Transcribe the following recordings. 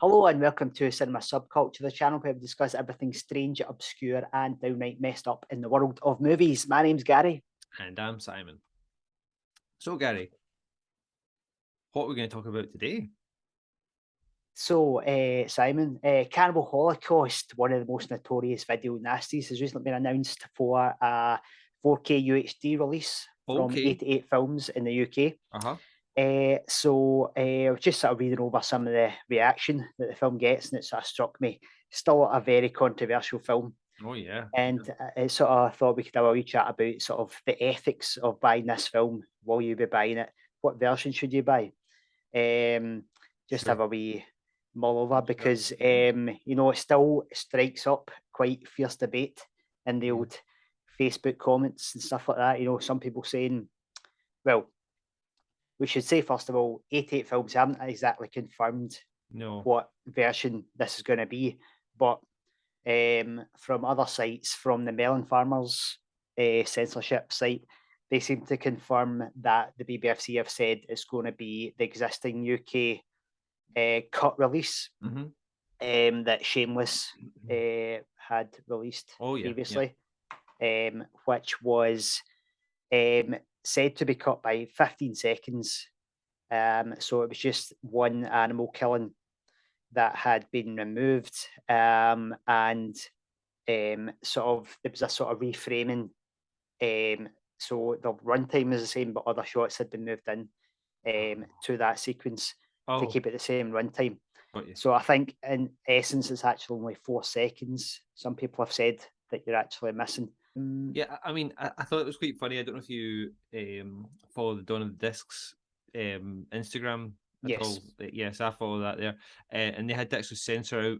Hello and welcome to Cinema Subculture, the channel where we discuss everything strange, obscure, and downright messed up in the world of movies. My name's Gary. And I'm Simon. So, Gary, what are we going to talk about today? So, Simon, Cannibal Holocaust, one of the most notorious video nasties, has recently been announced for a 4K UHD release from Okay. 88 Films in the UK. Uh-huh. I was just sort of reading over some of the reaction that the film gets, and it sort of struck me. Still a very controversial film. Oh, yeah. And it sort of thought we could have a wee chat about sort of the ethics of buying this film. Will you be buying it? What version should you buy? Just Sure. have a wee mull over Sure. because it still strikes up quite fierce debate in the old Facebook comments and stuff like that. Some people saying, well, we should say first of all, 88 Films haven't exactly confirmed No. what version this is going to be, but from other sites, from the Melon Farmers censorship site, they seem to confirm that the BBFC have said it's going to be the existing UK cut release that Shameless had released Oh, yeah. previously, which was said to be cut by 15 seconds. So it was just one animal killing that had been removed, and sort of there was a sort of reframing. So the runtime is the same, but other shots had been moved in to that sequence to Oh, keep it the same runtime. got you. So I think in essence it's actually only 4 seconds. Some people have said that you're actually missing. Yeah, I mean, I thought it was quite funny. I don't know if you follow the Dawn of the Discs Instagram at Yes, all. Yes, I follow that there. And they had to actually censor out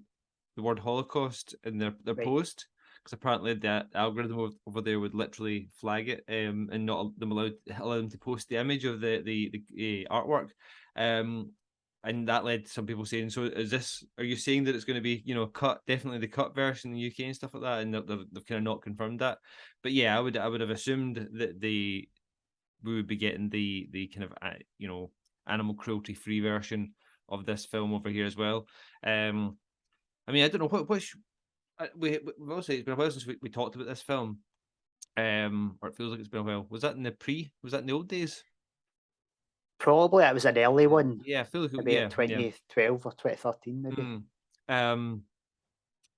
the word Holocaust in their right. post because apparently the algorithm over there would literally flag it and not allow them to post the image of the artwork. And that led to some people saying, "So are you saying that it's going to be, cut, definitely the cut version in the UK and stuff like that?" And they've kind of not confirmed that. But yeah, I would have assumed that we would be getting the kind of animal cruelty free version of this film over here as well. I mean, I don't know which we've also it's been a while since we talked about this film. Or it feels like it's been a while. Was that in the old days? Probably it was an early one, Yeah, I feel like maybe at yeah, yeah. 2012 or 2013, maybe. Mm. Um,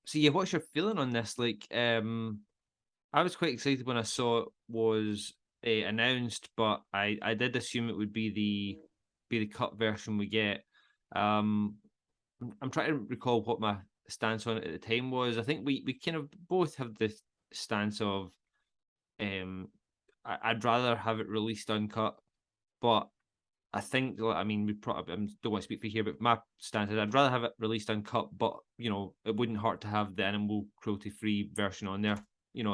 so yeah, what's your feeling on this? Like, I was quite excited when I saw it was announced, but I did assume it would be the cut version we get. Um, I'm trying to recall what my stance on it at the time was. I think we kind of both have the stance of um, I'd rather have it released uncut, but I think, I mean, we probably don't want to speak for here, but my stance is I'd rather have it released uncut, but it wouldn't hurt to have the animal cruelty free version on there,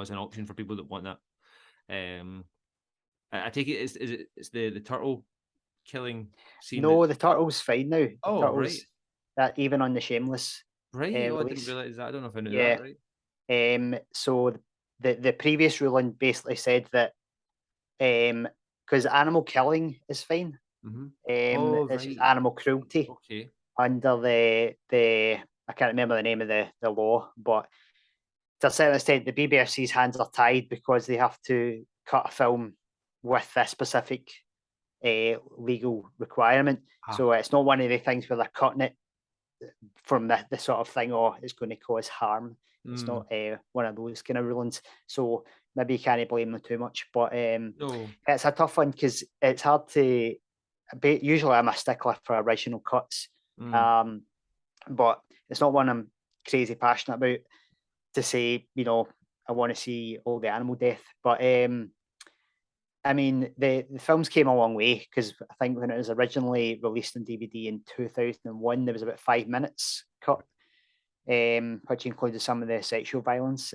as an option for people that want that. Um, I take it it's the turtle killing scene No, that's the turtle's fine now. The oh right, turtle's that even on the Shameless right. Oh, I didn't release. realize that. I don't know if I knew that. Yeah. Right. So the previous ruling basically said that because animal killing is fine. Oh It's just right. animal cruelty Okay. under the I can't remember the name of the law, but to a certain extent, the BBFC's hands are tied because they have to cut a film with this specific legal requirement. Ah. So it's not one of the things where they're cutting it from the sort of thing, or it's going to cause harm. It's Mm, not one of those kind of rulings. So maybe you can't blame them too much. But no. it's a tough one because it's hard to. Usually, I'm a stickler for original cuts, Mm, um, but it's not one I'm crazy passionate about. To say, I want to see all the animal death, but I mean, the films came a long way because I think when it was originally released on DVD in 2001, there was about 5 minutes cut, which included some of the sexual violence.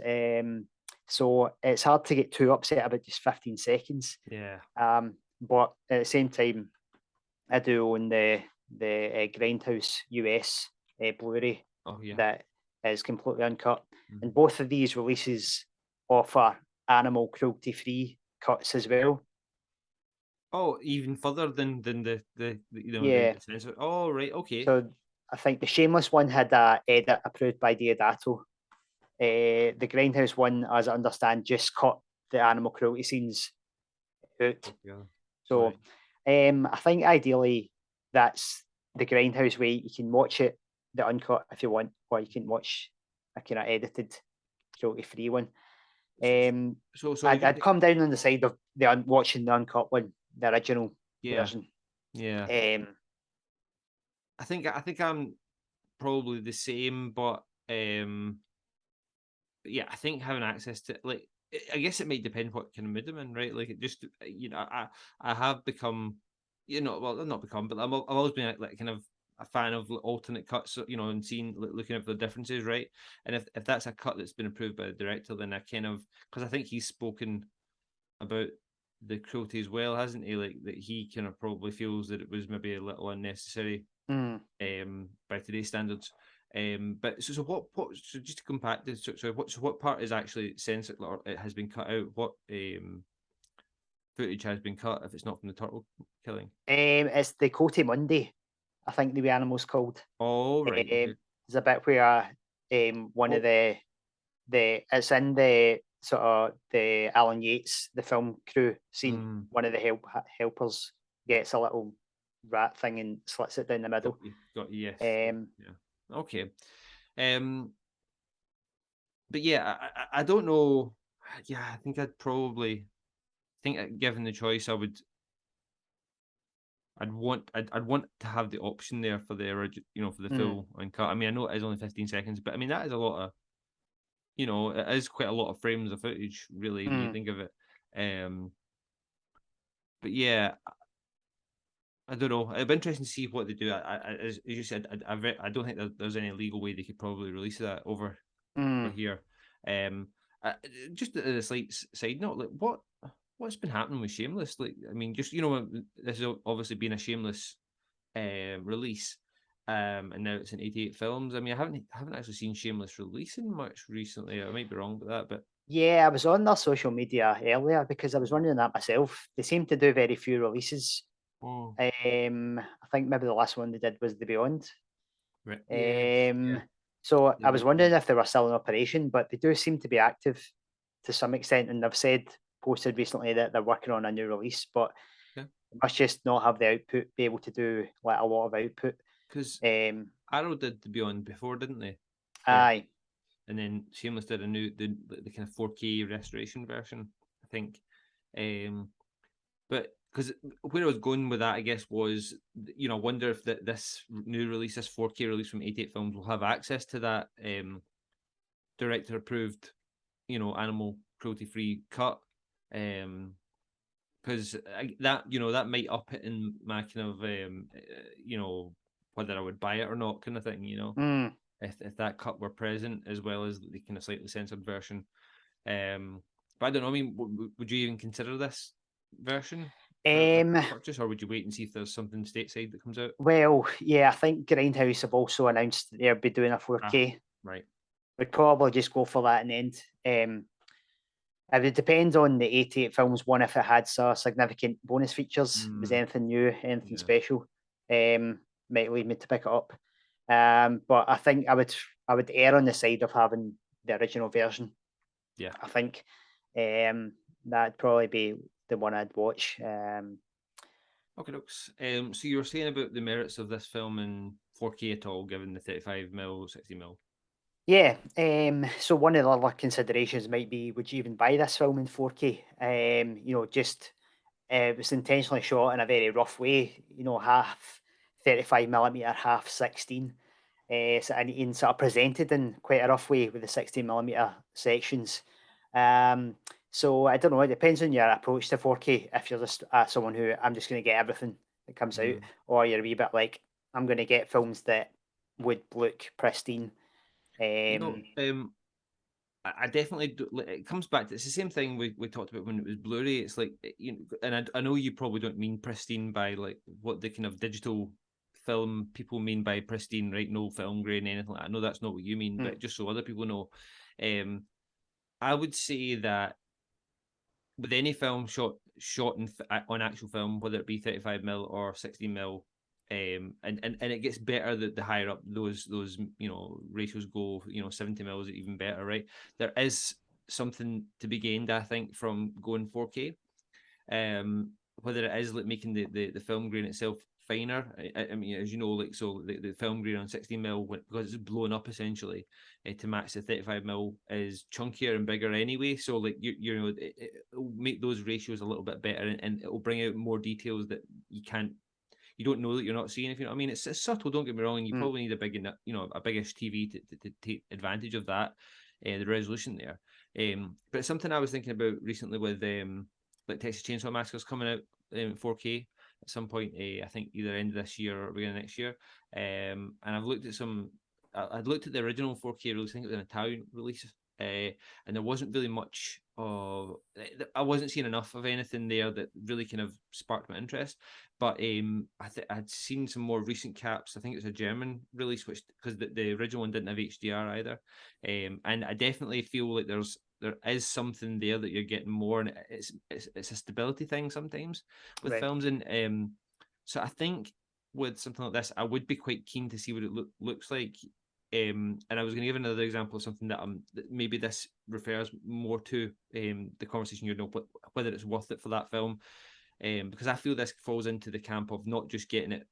So it's hard to get too upset about just 15 seconds. yeah. But at the same time, I do own the Grindhouse US Blu-ray Oh yeah. that is completely uncut, and Mhm. both of these releases offer animal cruelty-free cuts as well. Oh, even further than the Yeah, sensor. Oh, right, okay. so I think the Shameless one had a edit approved by Deodato. The Grindhouse one, as I understand, just cut the animal cruelty scenes out. Yeah. So I think ideally that's the Grindhouse way. You can watch it, the uncut, if you want, or you can watch a kind of edited, cruelty-free one. So I'd come down on the side of watching the uncut one, the original version. Yeah. I think I'm probably the same, but yeah, I think having access to, like, I guess it might depend what kind of mood I'm in, right? Like, it just, I have become, well, not become, but I've always been like kind of a fan of alternate cuts, and seeing, looking at the differences, right? And if that's a cut that's been approved by the director, then I kind of, because I think he's spoken about the cruelty as well, hasn't he? Like, that he kind of probably feels that it was maybe a little unnecessary, by today's standards. But so what so just to come back to, so what part is actually censored or it has been cut out? What footage has been cut if it's not from the turtle killing? It's the Coty Monday, I think the animal's called. Oh, right. Okay. There's a bit where one of the it's in the sort of the Alan Yates, the film crew scene. One of the helpers gets a little rat thing and slits it down the middle. Got you, yes. Yeah. Okay. But yeah, I don't know. Yeah, I think I'd probably given the choice, I'd want to have the option there for the original, for the full uncut. I mean, I know it is only 15 seconds, but I mean that is a lot of, it is quite a lot of frames of footage, really, when you think of it. But yeah, I don't know. It'd be interesting to see what they do. As you said, I don't think there's any legal way they could probably release that over here. Just as a slight side note, like what's been happening with Shameless? Like, I mean, just this has obviously been a Shameless release, and now it's in 88 films. I mean, I haven't actually seen Shameless releasing much recently. I might be wrong about that, but yeah, I was on their social media earlier because I was wondering that myself. They seem to do very few releases. I think maybe the last one they did was The Beyond. Right. Yeah. So I was wondering if they were still in operation, but they do seem to be active to some extent, and they've posted recently that they're working on a new release, but they must just not have the output, be able to do like a lot of output. Because Arrow did The Beyond before, didn't they? Aye. And then Shameless did the kind of 4K restoration version, I think. But because where I was going with that, I guess, was, I wonder if this new release, this 4K release from 88 Films, will have access to that director approved, animal cruelty free cut. Because that might up it in my kind of whether I would buy it or not, kind of thing. If that cut were present, as well as the kind of slightly censored version. But I don't know. I mean, would you even consider this version for purchase, or would you wait and see if there's something stateside that comes out? Well, yeah, I think Grindhouse have also announced that they'll be doing a 4K. Right. We'd probably just go for that in the end. It would depend on the 88 films one, if it had some significant bonus features. Was anything new, anything special? Might lead me to pick it up. But I think I would err on the side of having the original version. Yeah. I think that'd probably be the one I'd watch. Okay, so you were saying about the merits of this film in 4K at all, given the 35mm, 60mm? Yeah. So one of the other considerations might be, would you even buy this film in 4K? It was intentionally shot in a very rough way. Half 35mm, half 16. And sort of presented in quite a rough way with the 16mm sections. So I don't know. It depends on your approach to 4K. If you're just someone who, I'm just going to get everything that comes out, or you're a wee bit like, I'm going to get films that would look pristine. I definitely do. It comes back to, it's the same thing we talked about when it was Blu-ray. It's like, and I know you probably don't mean pristine by like what the kind of digital film people mean by pristine, right? No film grain, anything like that. I know that's not what you mean, but just so other people know, I would say that with any film shot on actual film, whether it be 35mm or 16mm, and it gets better the higher up those ratios go. 70mm is even better, right? There is something to be gained, I think, from going 4K. Whether it is like making the film grain itself finer. I mean, as you know, like, so the film grain on 16mm, because it's blown up essentially to match the 35mm, is chunkier and bigger anyway. So like it'll make those ratios a little bit better, and it will bring out more details that you don't know that you're not seeing, if you know what I mean. It's subtle, don't get me wrong, and you probably need a biggish TV to take advantage of that, the resolution there. But it's something I was thinking about recently with like Texas Chainsaw Massacre's coming out in 4K at some point. I think either end of this year or beginning of next year. And I've looked at I'd looked at the original 4K release. I think it was an Italian release, and there wasn't really much of. I wasn't seeing enough of anything there that really kind of sparked my interest. But I'd seen some more recent caps. I think it's a German release, which, because the original one didn't have HDR either. And I definitely feel like there is something there that you're getting more, and it's a stability thing sometimes with films. And so I think with something like this, I would be quite keen to see what it looks like. And I was going to give another example of something that maybe this refers more to the conversation you're doing, whether it's worth it for that film. Because I feel this falls into the camp of not just getting it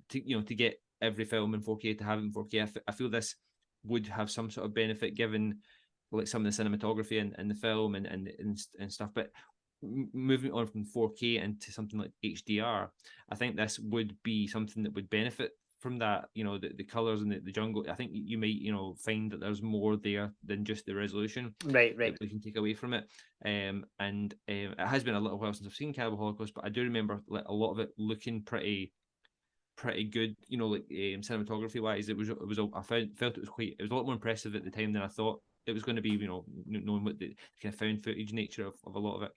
to get every film in 4K to have it in 4K. I feel this would have some sort of benefit given like some of the cinematography and the film and stuff. But moving on from 4K into something like HDR, I think this would be something that would benefit from that. The colors and the jungle. I think you might find that there's more there than just the resolution right that we can take away from it. And it has been a little while since I've seen Cannibal Holocaust, but I do remember like a lot of it looking pretty good, like cinematography wise. It was I felt it was a lot more impressive at the time than I thought it was going to be, knowing what the kind of found footage nature of a lot of it.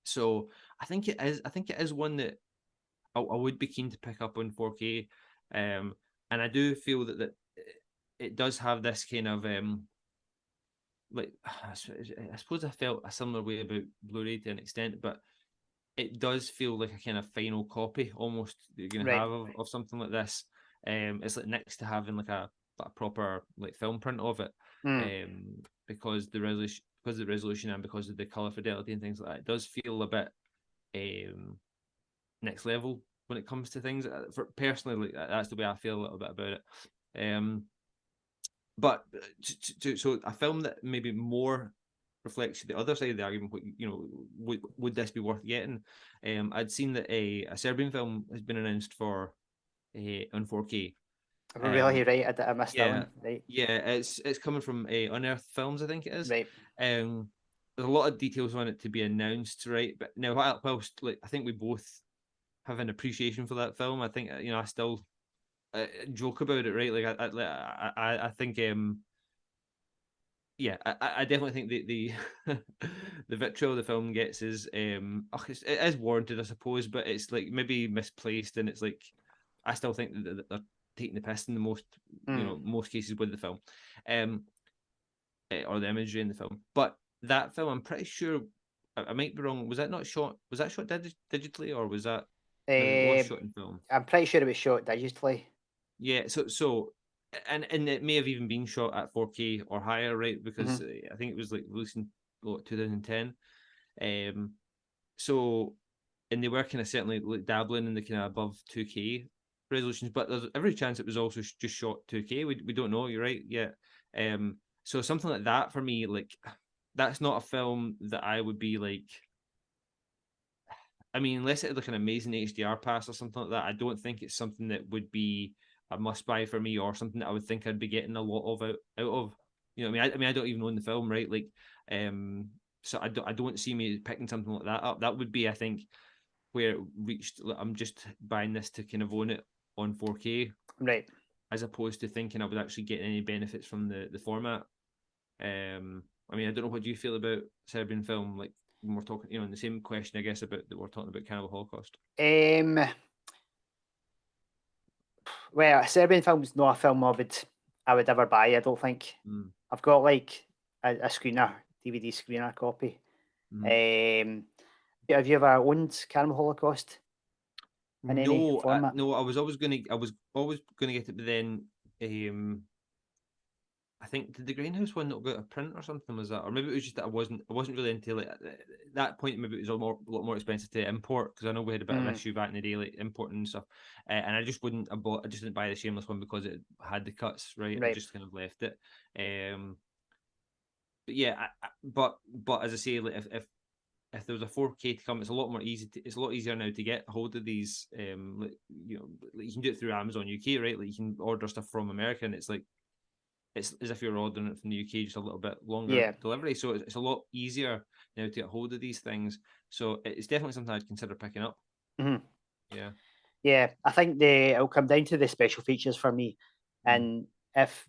So I think it is one that I would be keen to pick up on 4K. And I do feel that it does have this kind of like, I suppose I felt a similar way about Blu-ray to an extent, but it does feel like a kind of final copy almost that you're going to have of something like this. It's like next to having like a proper like film print of it, because the resolution and because of the color fidelity and things like that, it does feel a bit next level when it comes to things. For personally, like, that's the way I feel a little bit about it. But so a film that maybe more reflects the other side of the argument, would this be worth getting? I'd seen that a Serbian film has been announced for on 4K. Really, right? I missed that one. Right. Yeah, it's coming from Unearthed Films, I think it is. Right. There's a lot of details on it to be announced, right? But now, whilst like I think we both have an appreciation for that film, I think I still joke about it, right? Like I think yeah, I definitely think the the vitriol the film gets is it is warranted, I suppose, but it's like maybe misplaced, and it's like I still think that they're taking the piss in the most cases with the film, or the imagery in the film. But that film, I'm pretty sure, I might be wrong. Was that shot digitally, or was that? It was shot in film. I'm pretty sure it was shot digitally. Yeah, so and it may have even been shot at 4K or higher, right? Because I think it was like released in 2010. So, and they were kind of certainly like dabbling in the kind of above 2K resolutions, but there's every chance it was also just shot 2K. We don't know. You're right. Yeah. So something like that for me, like that's not a film that I would be like. I mean, unless it had like an amazing HDR pass or something like that, I don't think it's something that would be a must buy for me, or something that I would think I'd be getting a lot of out of. You know what I mean? I don't even own the film, right? Like, so I don't see me picking something like that up. That would be, I think, where it reached. I'm just buying this to kind of own it on 4K, right? As opposed to thinking I would actually get any benefits from the format. I mean, I don't know what you feel about Serbian film, like when we're talking, in the same question, I guess, about that we're talking about Cannibal Holocaust. Well, a Serbian film's not a film I would ever buy, I don't think. I've got like a screener, DVD screener copy. Have you ever owned Cannibal Holocaust? in any format? No, I was always gonna get it, but then I think did the Grindhouse one not go out of print or something? Was that, or maybe it was just that I wasn't really into like at that point. Maybe it was a lot more expensive to import, because I know we had a bit of issue back in the day, like importing and stuff. And I just wouldn't. I just didn't buy the Shameless one because it had the cuts. Right, I just kind of left it. But yeah, but as I say, like if there was a 4K to come, it's a lot more easy. It's a lot easier now to get a hold of these. Like, you know, like you can do it through Amazon UK, right? Like you can order stuff from America, and it's like it's as if you're ordering it from the UK, just a little bit longer delivery. So it's a lot easier now to get hold of these things. So it's definitely something I'd consider picking up. Yeah. Yeah, I think it'll come down to the special features for me, and if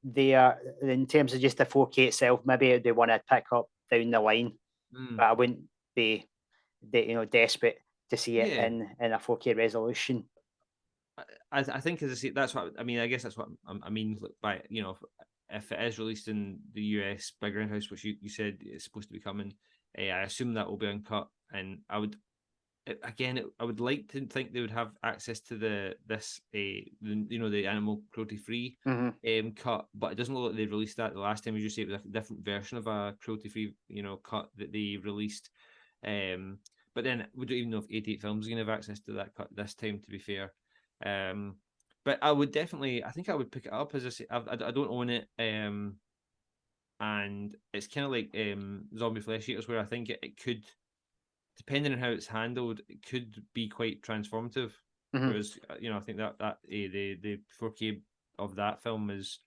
they are in terms of just the 4K itself, maybe they want to pick up down the line, but I wouldn't be, desperate to see it in a 4K resolution. I think, as I say, that's what I mean. I guess that's what I mean by, you know, if it is released in the US by Grindhouse, which you said is supposed to be coming, I assume that will be uncut, and I would like to think they would have access to the animal cruelty free cut, but it doesn't look like they released that the last time. As you say, it was a different version of a cruelty free cut that they released. But then we don't even know if 88 Films are going to have access to that cut this time, to be fair. But I would definitely, I think I would pick it up. As I say, I don't own it, and it's kind of like Zombie Flesh Eaters, where I think it could, depending on how it's handled, it could be quite transformative. Whereas, I think that the 4K of that film is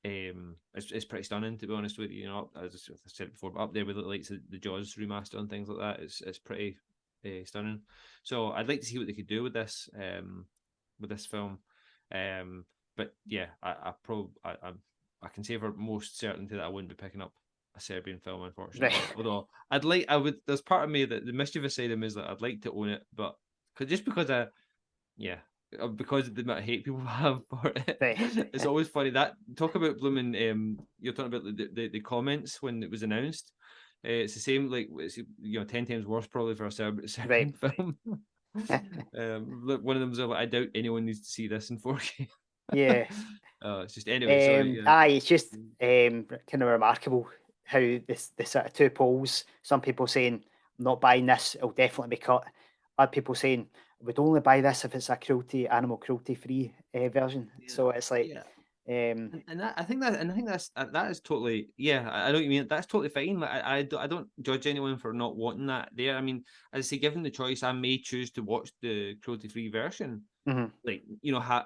pretty stunning, to be honest with you. You know, as I said before, but up there with the likes of the Jaws remaster and things like that, it's pretty stunning. So I'd like to see what they could do with this film. But yeah, I can say for most certainty that I wouldn't be picking up a Serbian film, unfortunately. Right. Although there's part of me that the mischievous side of me is that I'd like to own it, but because of the amount of hate people have for it. Right. It's always funny that talk about blooming. You're talking about the comments when it was announced. It's the same, like it's 10 times worse probably for a Serbian film. Look, one of them was like, I doubt anyone needs to see this in 4K. Yeah. It's just anyway. Sorry. Yeah. It's just kind of remarkable how the sort of two poles. Some people saying, "I'm not buying this; it'll definitely be cut." Other people saying, "Would only buy this if it's a animal cruelty free version." Yeah. So it's like, and I think that is totally, I know what you mean. That's totally fine. Like, I don't judge anyone for not wanting that there. I mean, as I say, given the choice, I may choose to watch the cruelty free version. Like,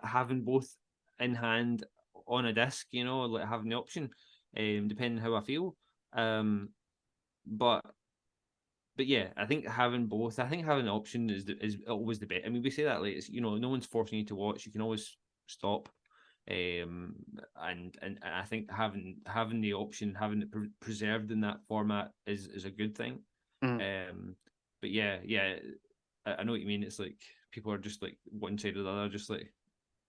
having both in hand on a disc, like having the option, depending how I feel. But yeah, I think having both, I think having the option is always the best. I mean, we say that, like, it's, no one's forcing you to watch. You can always stop. And I think having the option, having it preserved in that format is a good thing. But yeah, I know what you mean. It's like people are just like one side or the other, just like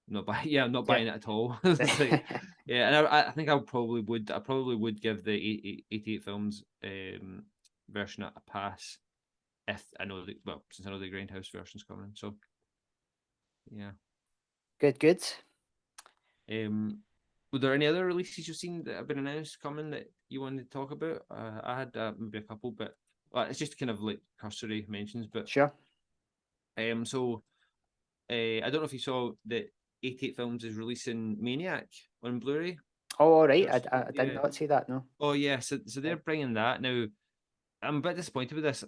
not buying. I'm not buying it at all. It's like, and I think I probably would give the 88 Films version a pass if I know since I know the Grindhouse version's coming. So yeah, good. Were there any other releases you've seen that have been announced coming that you wanted to talk about? I had maybe a couple, but it's just kind of like cursory mentions. But Sure. So I don't know if you saw that 88 Films is releasing Maniac on Blu-ray. Oh, all right. I did not see that. No. Oh yeah, so they're bringing that now. I'm a bit disappointed with this.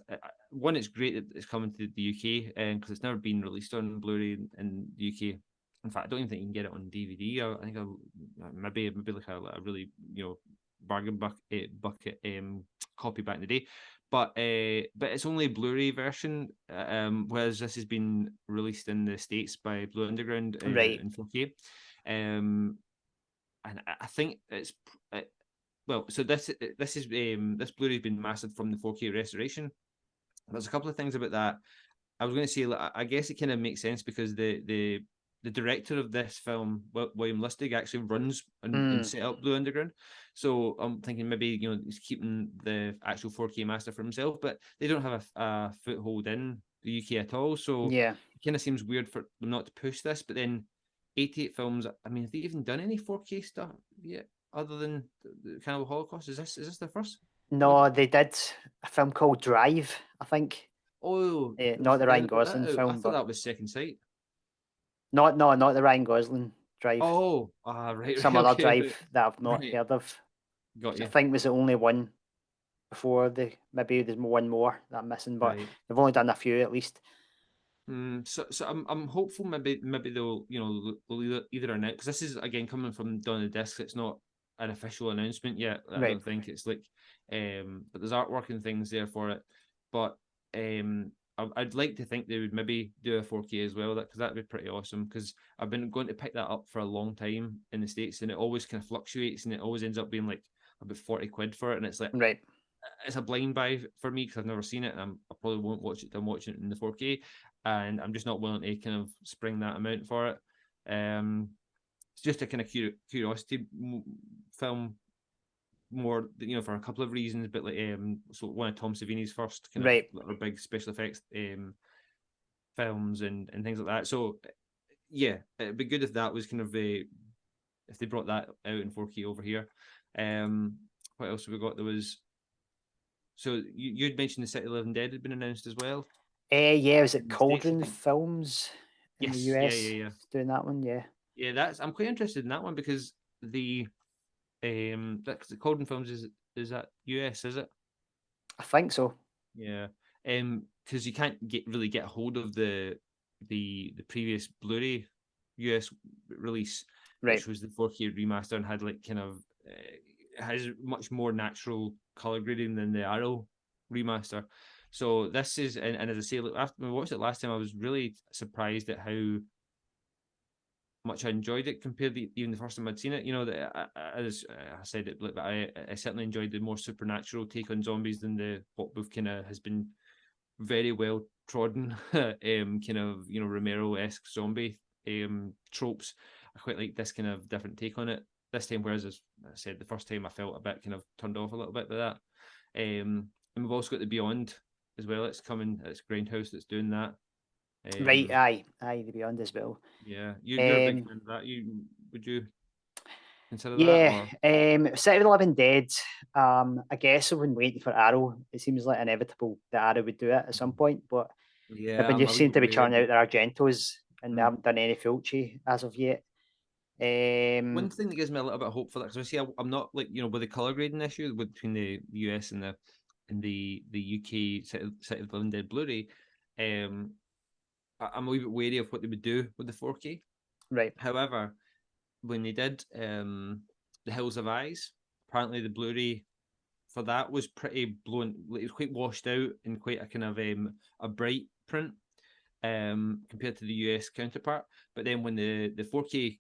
One, it's great that it's coming to the UK, because it's never been released on Blu-ray in the UK. In fact, I don't even think you can get it on DVD. I think maybe like a really bargain bucket copy back in the day. But it's only a Blu-ray version, whereas this has been released in the States by Blue Underground in 4K. And I think it's so this Blu-ray has been mastered from the 4K restoration. There's a couple of things about that. I was going to say, I guess it kind of makes sense because the director of this film, William Lustig, actually runs and set up Blue Underground. So I'm thinking maybe he's keeping the actual 4K master for himself, but they don't have a foothold in the UK at all. So Yeah. it kind of seems weird for them not to push this. But then 88 films. I mean, have they even done any 4K stuff yet, other than the Cannibal Holocaust? Is this their first? No, they did a film called Drive, I think. Oh, Not the Ryan they put that Gosling out? I film, thought but that was Second Sight. not the Ryan Gosling Drive. Oh, right, Some other okay, Drive that I've not right. heard of. Got I you. think was the only one before maybe there's one more that I'm missing, but Right. they've only done a few at least. So I'm hopeful maybe they'll they'll either announce, because this is again coming from Dawn of the Discs. It's not an official announcement yet. I Right. don't think it's like but there's artwork and things there for it. But I'd like to think they would maybe do a 4K as well, because that'd be pretty awesome. Because I've been going to pick that up for a long time in the States, and it always kind of fluctuates, and it always ends up being like about 40 quid for it, and it's like Right. it's a blind buy for me because I've never seen it, and I probably won't watch it. I'm watching it in the 4K, and I'm just not willing to kind of spring that amount for it. It's just a kind of curiosity film, more for a couple of reasons, but like so one of Tom Savini's first kind Right. of big special effects films and things like that. So yeah, it'd be good if that was kind of if they brought that out in 4K over here. What else have we got? There was. So you'd mentioned the City of the Living Dead had been announced as well. Yeah, was In it the States, I Cauldron think. Films in the Yes, US yeah. doing that one? Yeah. Yeah, I'm quite interested in that one because that's the Cauldron Films is that US, is it? I think so. Yeah. Because you can't really get a hold of the previous Blu-ray US release, Right. which was the 4K remaster and had like kind of has much more natural color grading than the Arrow remaster. So this is, and as I say, look, after I watched it last time, I was really surprised at how much I enjoyed it compared to even the first time I'd seen it. As I said it, but I certainly enjoyed the more supernatural take on zombies than what we've kind of has been very well trodden, kind of Romero-esque zombie tropes. I quite like this kind of different take on it this time, whereas as I said, the first time I felt a bit kind of turned off a little bit by that. And we've also got the Beyond as well. It's coming. It's Grindhouse that's doing that. Right. Aye, the Beyond as well. Yeah, you're a big fan of that. Would you consider that? Yeah. Or? City of the Living Dead. I guess I've been waiting for Arrow. It seems like inevitable that Arrow would do it at some point, but Yeah, they've been I'm a just wee seem bit to be weird. churning out their Argentos, and they Mm. haven't done any Fulci as of yet. One thing that gives me a little bit of hope for that, because I see I'm not like with the color grading issue between the US and the UK City of the Living Dead Blu-ray. I'm a wee bit wary of what they would do with the 4K. Right. However, when they did The Hills of Eyes, apparently the Blu-ray for that was pretty blown. It was quite washed out and quite a kind of a bright print compared to the US counterpart. But then when the 4K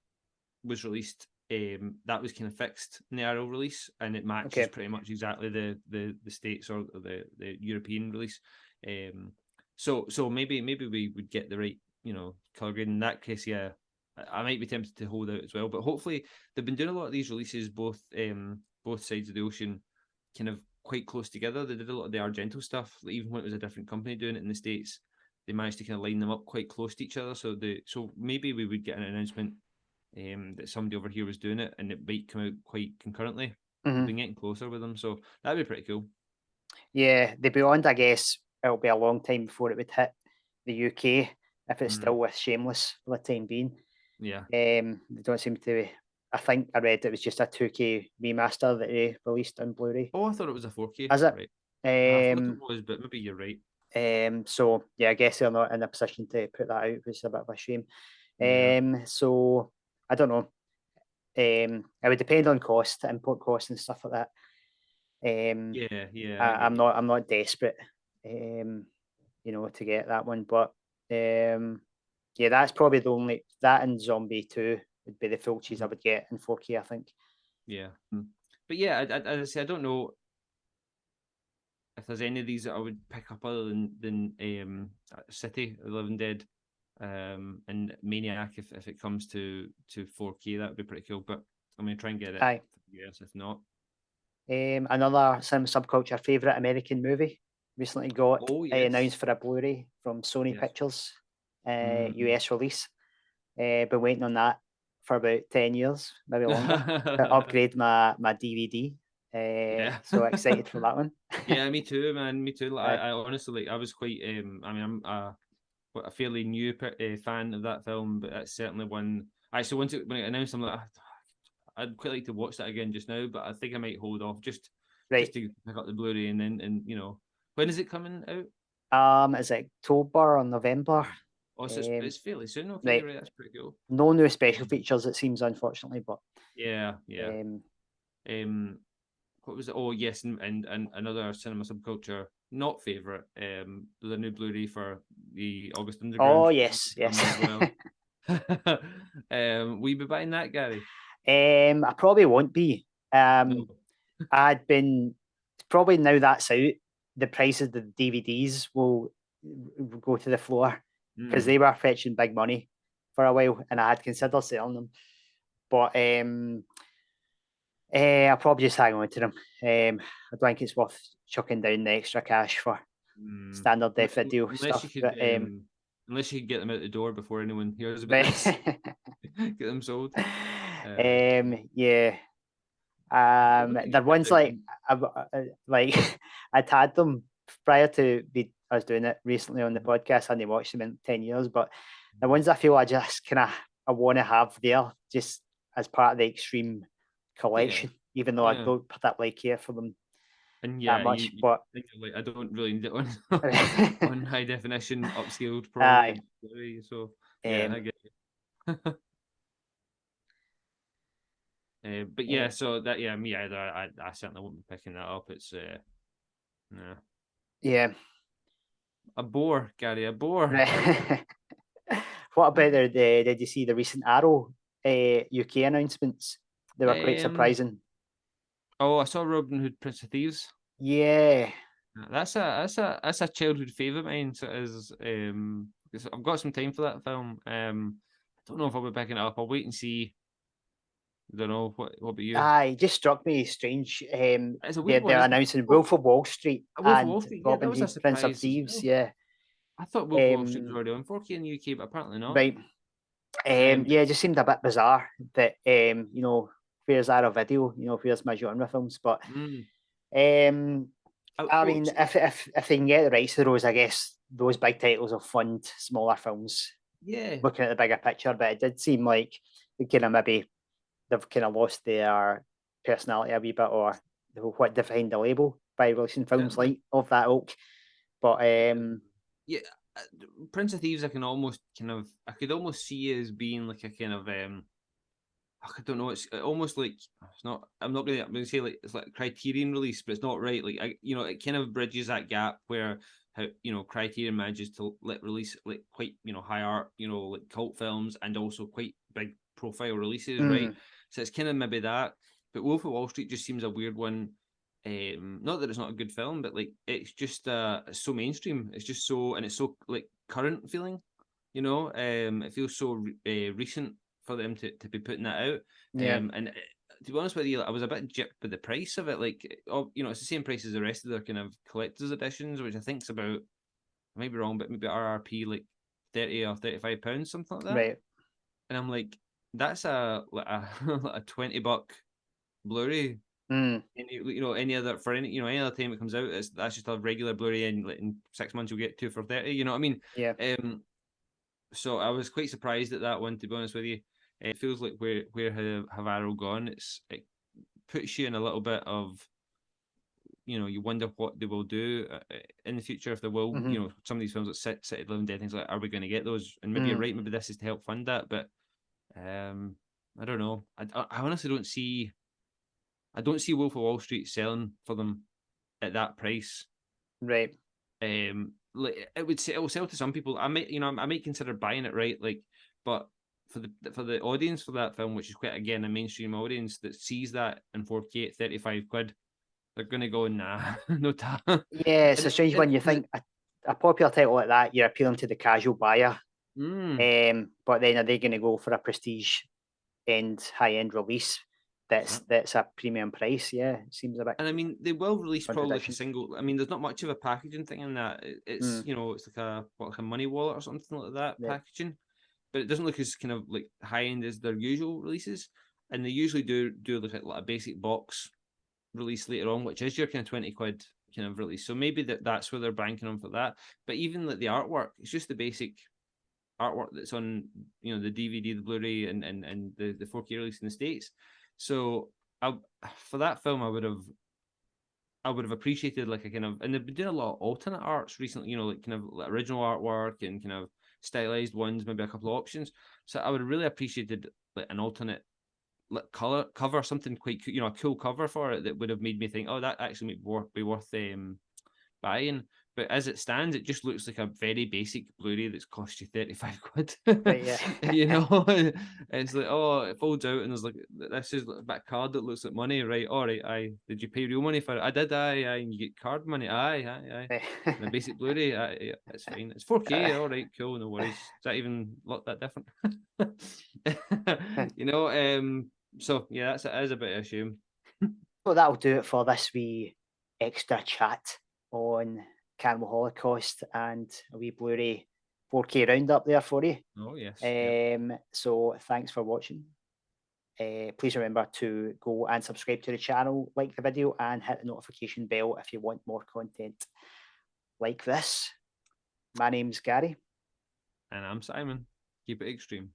was released, that was kind of fixed in the Arrow release, and it matches pretty much exactly the States or the European release. So maybe we would get the right color grade. In that case, yeah, I might be tempted to hold out as well. But hopefully, they've been doing a lot of these releases both sides of the ocean, kind of quite close together. They did a lot of the Argento stuff, even when it was a different company doing it in the States. They managed to kind of line them up quite close to each other. So maybe we would get an announcement that somebody over here was doing it, and it might come out quite concurrently. Mm-hmm. We've been getting closer with them, so that'd be pretty cool. Yeah, the Beyond, I guess it'll be a long time before it would hit the UK if it's still with Shameless for the time being. Yeah. They don't seem to. I think I read it was just a 2K remaster that they released on Blu-ray. Oh, I thought it was a 4K. Is it? Right. I thought it was, but maybe you're right. So yeah, I guess they're not in a position to put that out, which is a bit of a shame. Yeah. So I don't know. It would depend on cost, import costs and stuff like that. Yeah. I'm not desperate, to get that one, but yeah, that's probably the only that and Zombie 2 would be the full cheese I would get in 4K, I think. Yeah, but yeah, as I say, I don't know if there's any of these that I would pick up other than City of the Living Dead, and Maniac if it comes to 4K, that would be pretty cool. But I'm gonna try and get it. Aye. Yes, if not. Another Cinema Subculture favorite American movie. recently got announced for a Blu-ray from Sony Pictures, US release. Been waiting on that for about 10 years, maybe longer, to upgrade my DVD. So excited for that one. Yeah, me too, man. Me too. I honestly, I was quite. I mean, I'm a fairly new fan of that film, but that's certainly one. Actually, when it announced, I'm like, I'd quite like to watch that again just now, but I think I might hold off just to pick up the Blu-ray and then when is it coming out? Is it October or November? Oh, so it's fairly soon. Okay, right, that's pretty cool. No new special features, it seems, unfortunately, but yeah. What was it? Oh, yes, and another Cinema Subculture not favorite. The new Blu-ray for the August Underground. Oh yes. As well. Will you be buying that, Gary? I probably won't be. No. I'd been probably now that's out, the price of the DVDs will go to the floor because they were fetching big money for a while, and I had considered selling them, but I'll probably just hang on to them. I don't think it's worth chucking down the extra cash for standard def video stuff. Unless you can get them out the door before anyone hears about this, get them sold. Yeah. They're ones like I'd had them prior to us doing it recently on the podcast. I hadn't watched them in 10 years, but the ones I feel I just I want to have there just as part of the extreme collection, even though I don't particularly care for them that much. But I don't really need it on high definition upscaled probably. So I get it. But yeah, so that me either. I certainly won't be picking that up. It's a bore, Gary, a bore. What about did you see the recent Arrow UK announcements? They were quite surprising. Oh, I saw Robin Hood, Prince of Thieves. Yeah, that's a childhood favorite of mine. So it is. I've got some time for that film. I don't know if I'll be picking it up. I'll wait and see. I don't know. What about you? It just struck me strange. It's a weird one. They're announcing Wolf of Wall Street and Robin Hood, Prince of Thieves. Yeah, I thought Wolf of Wall Street was already on 4K in the UK, but apparently not. Right. It just seemed a bit bizarre that where's Arrow Video, where's my genre films, but I mean, if they can get the rights to those, I guess those big titles will fund smaller films. Yeah, looking at the bigger picture, but it did seem like maybe they've kind of lost their personality a wee bit, or what defined the label by releasing films like of that ilk. But Prince of Thieves, I could almost see it as being like a kind of I don't know. It's almost like it's not. I'm going to say like it's like a Criterion release, but it's not right. Like it kind of bridges that gap where how Criterion manages to release like quite high art, like cult films, and also quite big profile releases, right? So it's kind of maybe that. But Wolf of Wall Street just seems a weird one. Not that it's not a good film, but like it's just it's so mainstream. It's just so, and it's so like current feeling. It feels so recent for them to be putting that out. And to be honest with you, I was a bit gypped by the price of it. Like, it's the same price as the rest of their kind of collector's editions, which I think's about, I might be wrong, but maybe RRP like £30 or £35, something like that. Right. And I'm like, that's a $20 Blu-ray. Any other any other time it comes out, that's just a regular Blu-ray, and in 6 months you'll get 2 for £30. You know what I mean? Yeah. So I was quite surprised at that one, to be honest with you. It feels like where have Arrow gone? It puts you in a little bit of, you wonder what they will do in the future, if they will, some of these films like City of Living Dead, things like, are we going to get those? And maybe you're right, maybe this is to help fund that, but I don't know. I honestly don't see Wolf of Wall Street selling for them at that price. Right. Like it will sell to some people. I might consider buying it, right? Like, but for the audience for that film, which is quite again a mainstream audience that sees that in 4K at £35, they're gonna go, nah, no time. Yeah, it's a strange one. You think a popular title like that, you're appealing to the casual buyer. But then are they going to go for a prestige and high end release? that's a premium price. Yeah, it seems a bit. And I mean, they will release probably like a Contradiction. single. I mean, there's not much of a packaging thing in that. It's it's like a money wallet or something like that Yeah. packaging, but it doesn't look as kind of like high end as their usual releases. And they usually do like a basic box release later on, which is your kind of 20 quid kind of release. So maybe that's where they're banking on for that. But even like the artwork, it's just the basic artwork that's on the DVD, the Blu-ray, and the 4K release in the States. So for that film, I would have appreciated like a kind of, and they've been doing a lot of alternate arts recently, like kind of like original artwork and kind of stylized ones, maybe a couple of options. So I would have really appreciated like an alternate like color cover, something quite a cool cover for it that would have made me think, oh, that actually might be worth buying. But as it stands, it just looks like a very basic Blu-ray that's cost you 35 quid. Right, yeah. It's like, oh, it folds out and there's like, this is a bit card that looks like money, right? All right, aye. Did you pay real money for it? I did, aye. And you get card money, aye. And a basic Blu-ray, aye, yeah, it's fine. It's 4K, all right, cool, no worries. Does that even look that different? So yeah, that is a bit of a shame. Well, that'll do it for this wee extra chat on Cannibal Holocaust and a wee Blu-ray 4K roundup there for you. Oh yes. So thanks for watching. Please remember to go and subscribe to the channel, like the video, and hit the notification bell if you want more content like this. My name's Gary. And I'm Simon. Keep it extreme.